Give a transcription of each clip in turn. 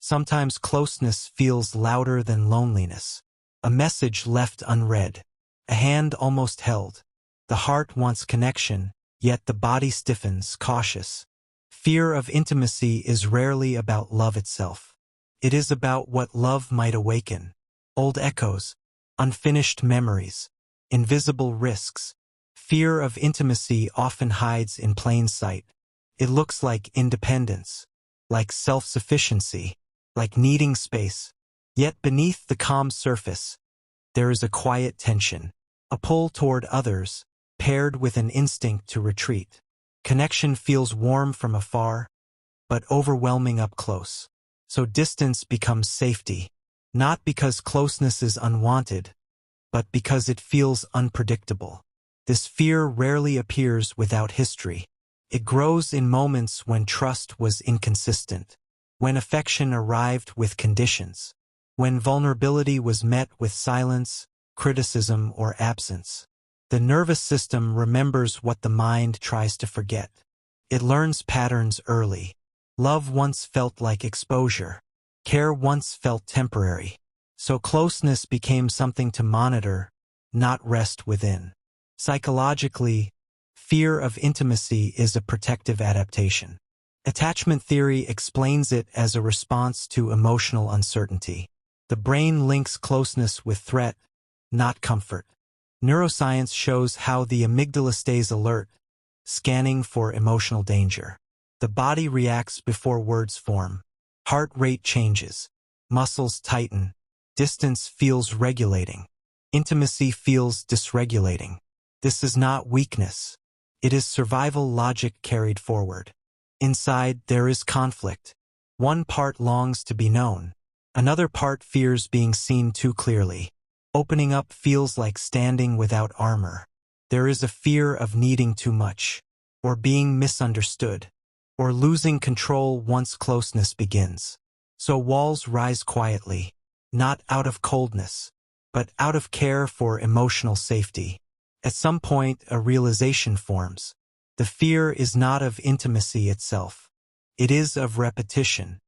Sometimes closeness feels louder than loneliness. A message left unread. A hand almost held. The heart wants connection, yet the body stiffens, cautious. Fear of intimacy is rarely about love itself. It is about what love might awaken. Old echoes, unfinished memories, invisible risks. Fear of intimacy often hides in plain sight. It looks like independence, like self-sufficiency, like needing space. Yet beneath the calm surface, there is a quiet tension, a pull toward others, paired with an instinct to retreat. Connection feels warm from afar, but overwhelming up close. So distance becomes safety, not because closeness is unwanted, but because it feels unpredictable. This fear rarely appears without history. It grows in moments when trust was inconsistent, when affection arrived with conditions, when vulnerability was met with silence, criticism, or absence. The nervous system remembers what the mind tries to forget. It learns patterns early. Love once felt like exposure. Care once felt temporary. So closeness became something to monitor, not rest within. Psychologically, fear of intimacy is a protective adaptation. Attachment theory explains it as a response to emotional uncertainty. The brain links closeness with threat, not comfort. Neuroscience shows how the amygdala stays alert, scanning for emotional danger. The body reacts before words form. Heart rate changes. Muscles tighten. Distance feels regulating. Intimacy feels dysregulating. This is not weakness. It is survival logic carried forward. Inside, there is conflict. One part longs to be known. Another part fears being seen too clearly. Opening up feels like standing without armor. There is a fear of needing too much, or being misunderstood, or losing control once closeness begins. So walls rise quietly, not out of coldness, but out of care for emotional safety. At some point, a realization forms. The fear is not of intimacy itself. It is of repetition,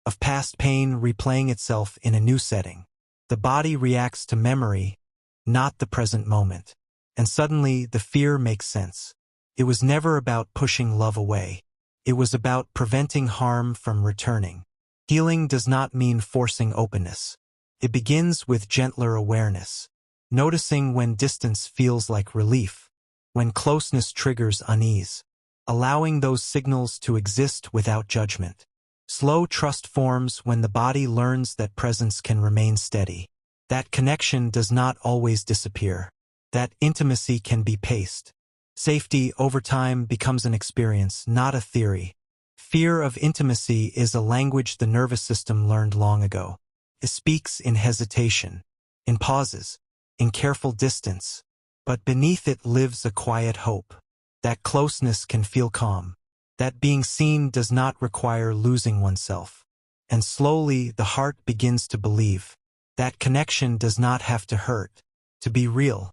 of past pain replaying itself in a new setting. The body reacts to memory, not the present moment. And suddenly, the fear makes sense. It was never about pushing love away. It was about preventing harm from returning. Healing does not mean forcing openness. It begins with gentler awareness, noticing when distance feels like relief, when closeness triggers unease, allowing those signals to exist without judgment. Slow trust forms when the body learns that presence can remain steady. That connection does not always disappear. That intimacy can be paced. Safety over time becomes an experience, not a theory. Fear of intimacy is a language the nervous system learned long ago. It speaks in hesitation, in pauses, in careful distance. But beneath it lives a quiet hope. That closeness can feel calm. That being seen does not require losing oneself. And slowly the heart begins to believe. That connection does not have to hurt, to be real.